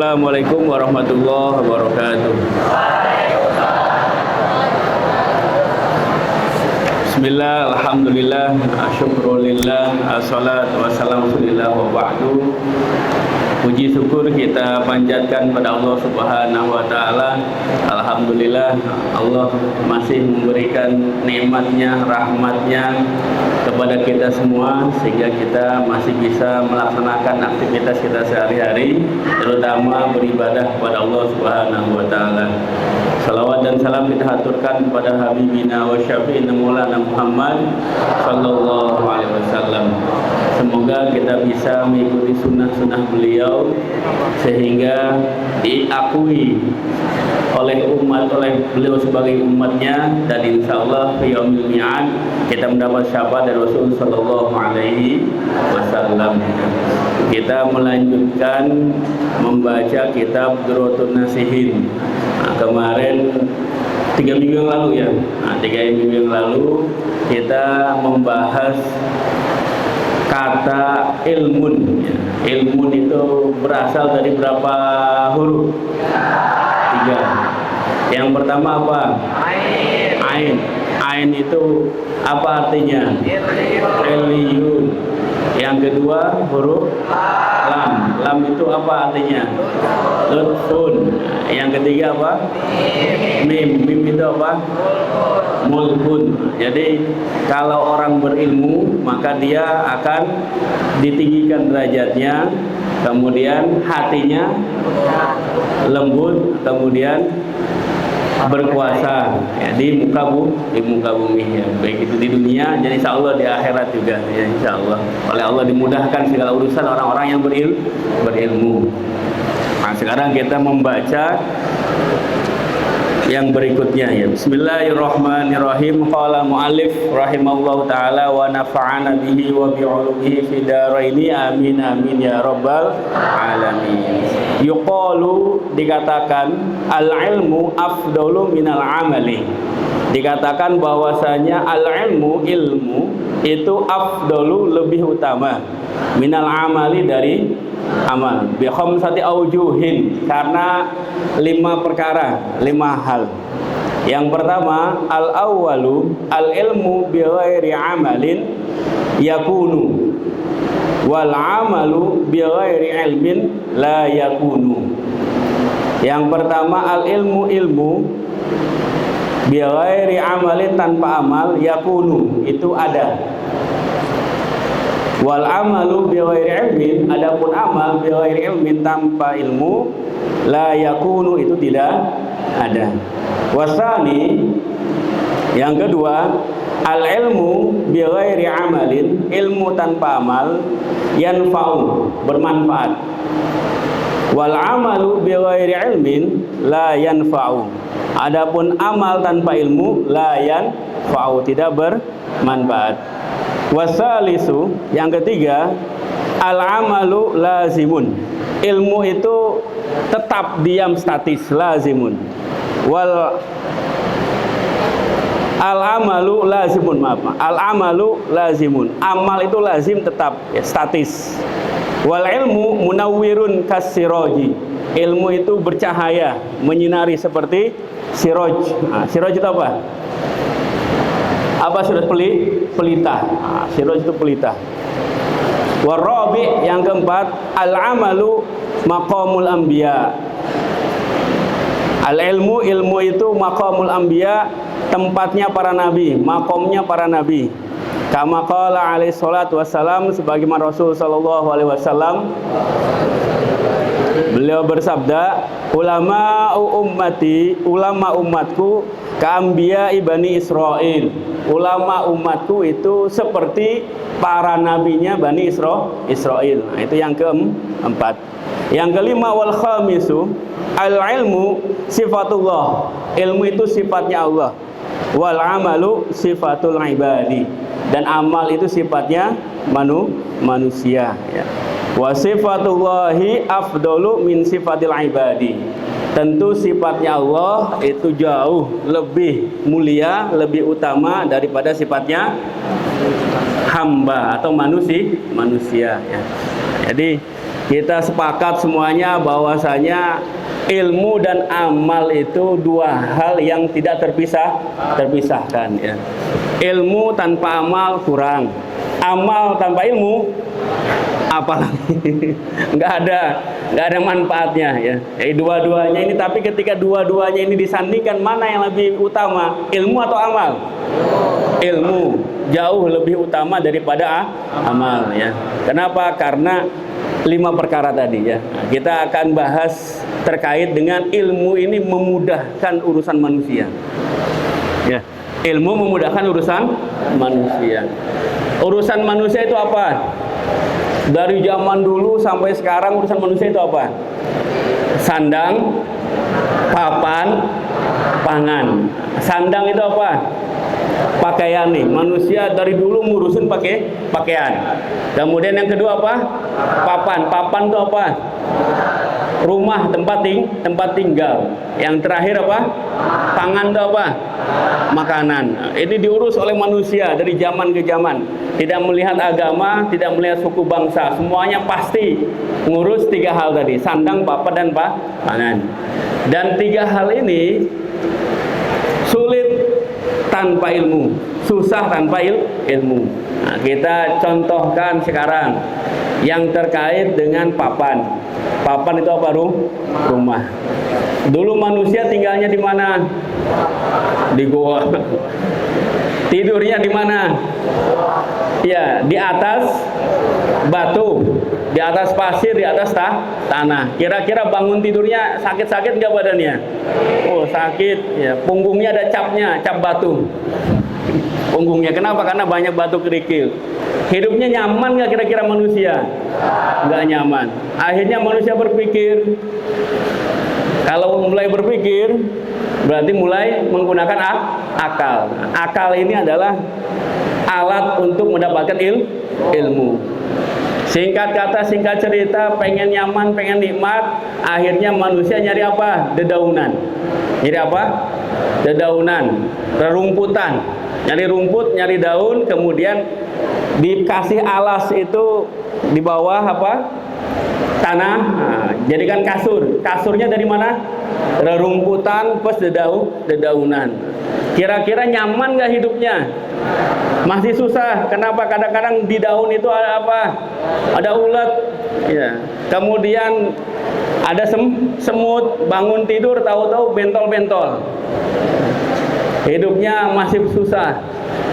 Assalamualaikum warahmatullahi wabarakatuh. Bismillah, alhamdulillah, syukrulillah, assalatu wassalamu alaihi wa ba'du. Puji syukur kita panjatkan pada Allah Subhanahu wa Ta'ala. Alhamdulillah, Allah masih memberikan nikmatnya, rahmatnya kepada kita semua, sehingga kita masih bisa melaksanakan aktivitas kita sehari-hari, terutama beribadah kepada Allah Subhanahu wa Ta'ala. Salawat dan salam kita haturkan kepada Habibina wa Syafi'ina Maulana Muhammad sallallahu alaihi wasallam. Semoga kita bisa mengikuti sunnah-sunnah beliau sehingga diakui oleh beliau sebagai umatnya, dan insya Allah fi yaumil mi'ad kita mendapat syafaat dari Rasul sallallahu alaihi wasallam. Kita melanjutkan membaca kitab Durratun Nasihin. Kemarin 3 minggu yang lalu ya. 3 minggu yang lalu kita membahas kata ilmun. Ilmun itu berasal dari berapa huruf? 3. Yang pertama apa? Ain. Ain itu apa artinya? Iliyun. Yang kedua huruf lam. Lam itu apa artinya? Lutfun. Yang ketiga apa? Mim. Mim itu apa? Mulkun. Jadi kalau orang berilmu maka dia akan ditinggikan derajatnya, kemudian hatinya lembut, kemudian berkuasa ya, di muka bumi ya. Baik itu di dunia, jadi insya Allah di akhirat juga ya, insya Allah oleh Allah dimudahkan segala urusan orang-orang yang berilmu. Nah, sekarang kita membaca yang berikutnya ya. Bismillahirrahmanirrahim. Qala muallif rahimallahu taala wa nafa'ana bihi wa bi'ulumihi fid dharaini amin amin ya rabbal alamin. Yuqalu, dikatakan al ilmu afdalu minal amali. Dikatakan bahwasanya al ilmu, ilmu itu afdalu, lebih utama, minal amali, dari amal, bi khamsati aujuhin, karena 5 perkara, 5 hal. Yang pertama, al awwalu al ilmu bi ghairi amalin yakunu wal amalu bi ghairi ilmin la yakunu. Yang pertama, al ilmu, ilmu bi ghairi amalin, tanpa amal, yakunu, itu ada. Wal amalu bi ghairi ilmin, adapun amal bi ghairi ilmin, tanpa ilmu, la yakunu, itu tidak ada. Wasani, yang kedua, al ilmu bi ghairi amalin, ilmu tanpa amal, yanfa'u, bermanfaat. Wal amalu bi ghairi ilmin la yanfa'u, adapun amal tanpa ilmu, la yanfa'u, tidak bermanfaat. Wasalisu, yang ketiga, al amalu lazimun, ilmu itu tetap diam, statis, lazimun. Wal al amalu lazimun, maaf, al amalu lazimun, amal itu lazim, tetap ya, statis. Wal ilmu munawwirun kasiraji, ilmu itu bercahaya, menyinari seperti siroj. Siroj itu apa? Apa sudah pelita? Siroj itu pelita. Warabi, yang keempat, al amalu maqamul anbiya. Al ilmu, ilmu itu maqamul anbiya, tempatnya para nabi, makomnya para nabi. Kama qala alaihi salatu wassalam, sebagaimana Rasul sallallahu alaihi wasallam beliau bersabda, ulama ummati, ulama umatku, ka'ambiya ibani Israil, ulama umatku itu seperti para nabinya Bani Israil. Nah, itu yang keempat. Yang kelima, wal khamisu al ilmu sifatullah, ilmu itu sifatnya Allah. Wal amalu sifatul ibadi, dan amal itu sifatnya manusia ya. Wa sifatullahi afdalu min sifatil ibadi, tentu sifatnya Allah itu jauh lebih mulia, lebih utama daripada sifatnya hamba atau manusia ya. Jadi Kita sepakat semuanya bahwasanya ilmu dan amal itu dua hal yang tidak terpisahkan ya. Ilmu tanpa amal kurang, amal tanpa ilmu apalagi nggak ada manfaatnya ya. Jadi dua-duanya ini, tapi ketika dua-duanya ini disandingkan, mana yang lebih utama, ilmu atau amal? Ilmu jauh lebih utama daripada amal ya. Kenapa? Karena 5 perkara tadi ya. Kita akan bahas terkait dengan ilmu ini memudahkan urusan manusia ya. Ilmu memudahkan urusan manusia. Urusan manusia itu apa? Dari zaman dulu sampai sekarang urusan manusia itu apa? Sandang, papan, pangan. Sandang itu apa? Pakaian nih. Manusia dari dulu ngurusin pakaian. Kemudian yang kedua apa? Papan. Papan itu apa? Rumah, tempat tinggal. Yang terakhir apa? Pangan itu apa? Makanan. Ini diurus oleh manusia dari zaman ke zaman. Tidak melihat agama, tidak melihat suku bangsa. Semuanya pasti ngurus 3 hal tadi: sandang, papan, dan pangan. Dan 3 hal ini sulit tanpa ilmu, susah tanpa ilmu. Nah, kita contohkan sekarang yang terkait dengan papan. Papan itu apa? Rumah. Dulu manusia tinggalnya di mana? Di goa. Tidurnya di mana? Ya, di atas batu, di atas pasir, di atas tanah. Kira-kira bangun tidurnya sakit-sakit nggak badannya? Oh, sakit ya. Punggungnya ada cap batu. Punggungnya kenapa? Karena banyak batu kerikil. Hidupnya nyaman nggak kira-kira manusia? Nggak nyaman. Akhirnya manusia berpikir. Kalau mulai berpikir, berarti mulai menggunakan akal. Akal ini adalah alat untuk mendapatkan ilmu. Singkat kata, singkat cerita, pengen nyaman, pengen nikmat, akhirnya manusia nyari apa? Dedaunan. Nyari apa? Dedaunan, rerumputan. Nyari rumput, nyari daun, kemudian dikasih alas itu di bawah apa? Tanah. Nah, jadikan kasur. Kasurnya dari mana? Rerumputan plus dedaunan. Kira-kira nyaman nggak hidupnya? Masih susah. Kenapa? Kadang-kadang di daun itu ada apa? Ada ulat. Ya. Kemudian ada semut. Bangun tidur tahu-tahu bentol-bentol. Hidupnya masih susah.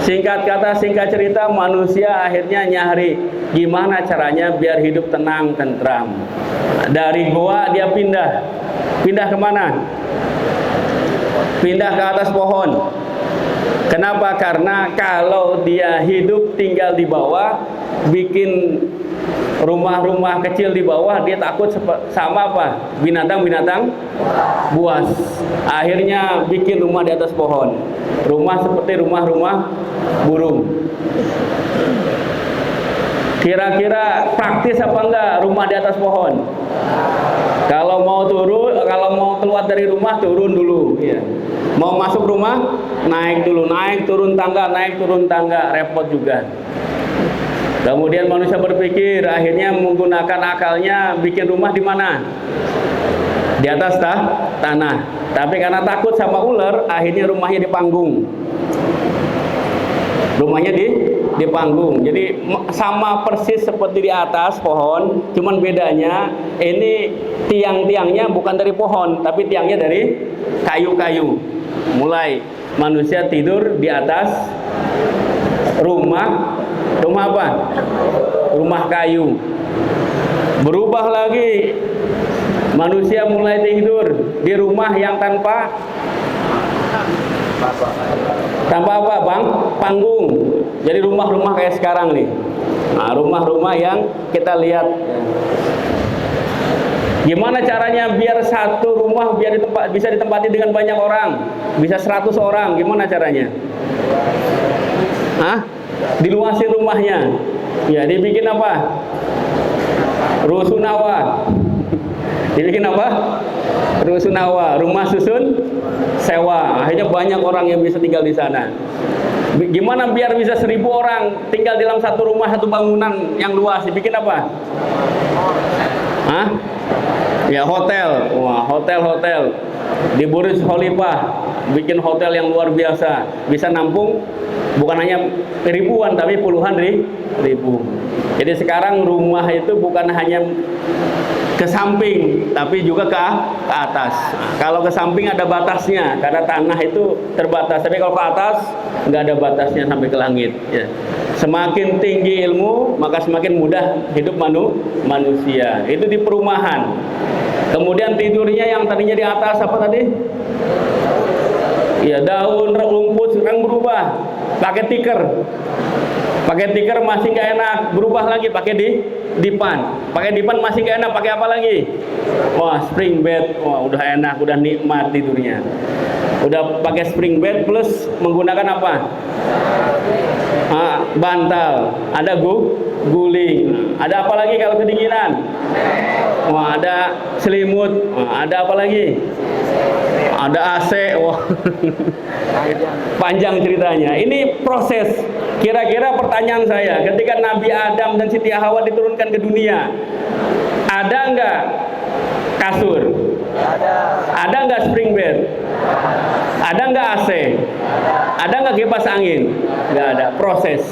Singkat kata, singkat cerita, manusia akhirnya nyari gimana caranya biar hidup tenang, tentram. Dari goa dia pindah kemana? Pindah ke atas pohon. Kenapa? Karena kalau dia hidup tinggal di bawah, bikin rumah-rumah kecil di bawah, dia takut sama apa? Binatang-binatang buas. Akhirnya bikin rumah di atas pohon. Rumah seperti rumah-rumah burung. Kira-kira praktis apa enggak rumah di atas pohon? Kalau mau keluar dari rumah, turun dulu ya. Mau masuk rumah, naik dulu, naik turun tangga, repot juga. Kemudian manusia berpikir, akhirnya menggunakan akalnya, bikin rumah di mana? Di atas tanah. Tapi karena takut sama ular, akhirnya rumahnya di panggung. Rumahnya di panggung. Jadi sama persis seperti di atas pohon, cuman bedanya ini tiang-tiangnya bukan dari pohon, tapi tiangnya dari kayu-kayu. Mulai manusia tidur di atas rumah apa? Rumah kayu. Berubah lagi, manusia mulai tidur di rumah yang tanpa apa bang? Panggung. Jadi rumah-rumah kayak sekarang nih. Nah, rumah-rumah yang kita lihat. Gimana caranya biar satu rumah bisa ditempati dengan banyak orang? Bisa 100 orang. Gimana caranya? Hah? Diluasin rumahnya. Ya, dibikin apa? Rusunawa. Dibikin apa? Rusunawa, rumah susun sewa. Akhirnya banyak orang yang bisa tinggal di sana. Gimana biar bisa 1000 orang tinggal dalam satu rumah, satu bangunan yang luas? Dibikin apa? Hah? Ya hotel. Wah, hotel di Burj Khalifah bikin hotel yang luar biasa, bisa nampung bukan hanya ribuan tapi puluhan ribu. Jadi sekarang rumah itu bukan hanya ke samping tapi juga ke atas. Kalau ke samping ada batasnya karena tanah itu terbatas, tapi kalau ke atas nggak ada batasnya sampai ke langit ya. Semakin tinggi ilmu maka semakin mudah hidup manusia. Itu di perumahan. Kemudian tidurnya yang tadinya di atas apa tadi? Ya, daun rumput sekarang berubah pakai tikar. Pakai tikar masih nggak enak, berubah lagi pakai dipan. Pakai dipan masih nggak enak, pakai apa lagi? Wah, spring bed. Wah, udah enak, udah nikmat tidurnya. Udah pakai spring bed plus menggunakan apa? Bantal. Ada guling. Ada apa lagi kalau kedinginan? Wah, ada selimut. Wah, ada apa lagi? Ada AC. Wah. Panjang ceritanya. Ini proses. Kira-kira pertanyaan saya, ketika Nabi Adam dan Siti Hawa diturunkan ke dunia, ada nggak kasur? Ada nggak spring bed? Ada nggak AC? Ada nggak kipas angin? Nggak ada. Proses.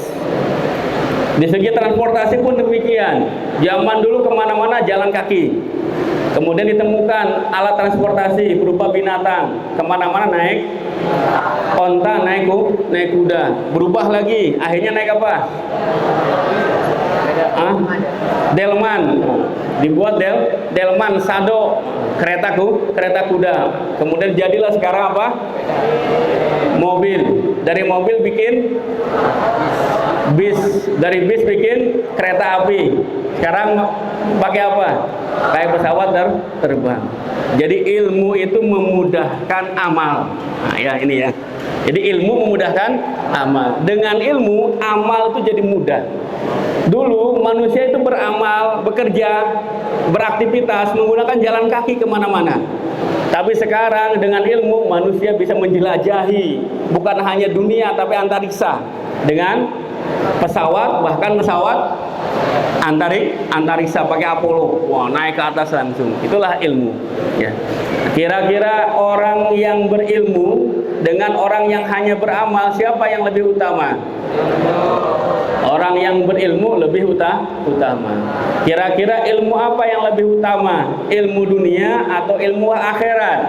Di segi transportasi pun demikian. Zaman dulu kemana-mana jalan kaki. Kemudian ditemukan alat transportasi berupa binatang, kemana-mana naik onta, naik kuda. Berubah lagi, akhirnya naik apa? Delman. Dibuat delman, sado, kereta kuda. Kemudian jadilah sekarang apa? Mobil. Dari mobil bikin bis, dari bis bikin kereta api. Sekarang pakai apa? Kayak pesawat terbang. Jadi ilmu itu memudahkan amal. Nah, ya ini ya. Jadi ilmu memudahkan amal. Dengan ilmu amal itu jadi mudah. Dulu manusia itu beramal, bekerja, beraktivitas menggunakan jalan kaki kemana-mana. Tapi sekarang dengan ilmu manusia bisa menjelajahi bukan hanya dunia tapi antariksa dengan pesawat, bahkan pesawat antariksa pakai Apollo. Wah, naik ke atas langsung. Itulah ilmu ya. Kira-kira orang yang berilmu dengan orang yang hanya beramal, siapa yang lebih utama? Orang yang berilmu lebih utama. Kira-kira ilmu apa yang lebih utama? Ilmu dunia atau ilmu akhirat?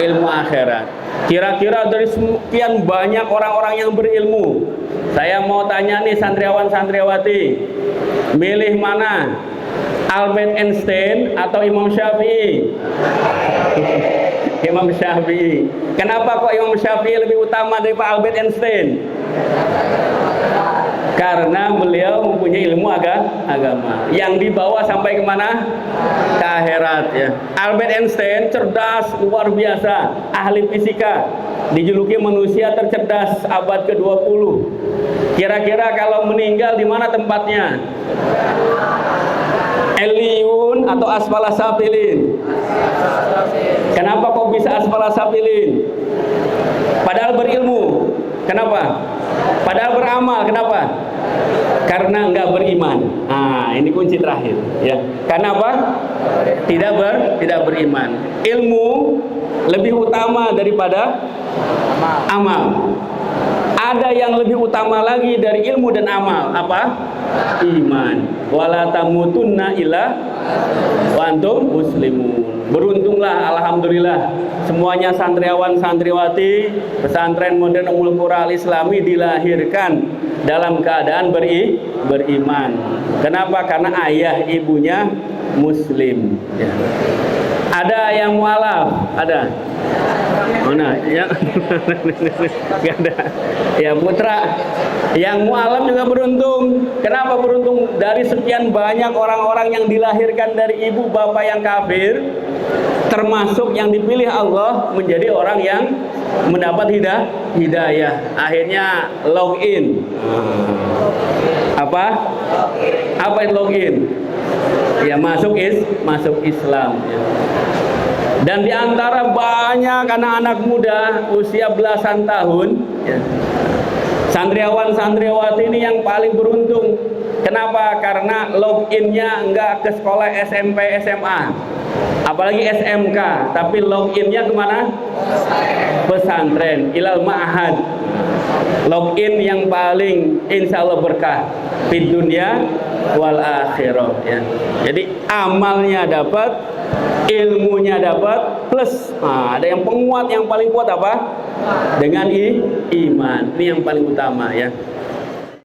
Ilmu akhirat. Kira-kira dari sekian banyak orang-orang yang berilmu, saya mau tanya nih santriawan-santriawati, milih mana? Albert Einstein atau Imam Syafi'i? Imam Syafi'i. Kenapa kok Imam Syafi'i lebih utama daripada Albert Einstein? Karena beliau mempunyai ilmu agama yang dibawa sampai kemana? Ke akhirat ya. Albert Einstein cerdas luar biasa, ahli fisika, dijuluki manusia tercerdas abad ke-20. Kira-kira kalau meninggal di mana tempatnya? Eliun atau asfala safilin? Kenapa kok bisa asfala safilin? Padahal berilmu. Kenapa? Padahal beramal. Kenapa? Karena enggak beriman. Nah, ini kunci terakhir ya. Karena apa? Tidak beriman. Ilmu lebih utama daripada amal. Ada yang lebih utama lagi dari ilmu dan amal. Apa? Iman. Wala tamutunna illa wa antum muslimun. Beruntunglah, alhamdulillah, semuanya santriawan santriwati pesantren modern Ummul Qura Al-Islami dilahirkan dalam keadaan beriman. Kenapa? Karena ayah ibunya muslim ya. Ada yang mualaf? Ada? Mana? Ya. Gak ada. Ya, putra. Yang mualaf juga beruntung. Kenapa beruntung? Dari sekian banyak orang-orang yang dilahirkan dari ibu bapak yang kafir, termasuk yang dipilih Allah menjadi orang yang mendapat hidayah. Akhirnya login. Apa? Apa itu login? Ya, masuk Islam ya. Dan di antara banyak anak-anak muda usia belasan tahun ya, santriawan santriawati ini yang paling beruntung. Kenapa? Karena loginnya enggak ke sekolah SMP, SMA, apalagi SMK, tapi loginnya kemana? Pesantren, ilal ma'had. Login yang paling insya Allah berkah di dunia wal akhirah ya. Jadi amalnya dapat, ilmunya dapat, plus ada yang penguat, yang paling kuat apa? Dengan iman. Ini yang paling utama ya.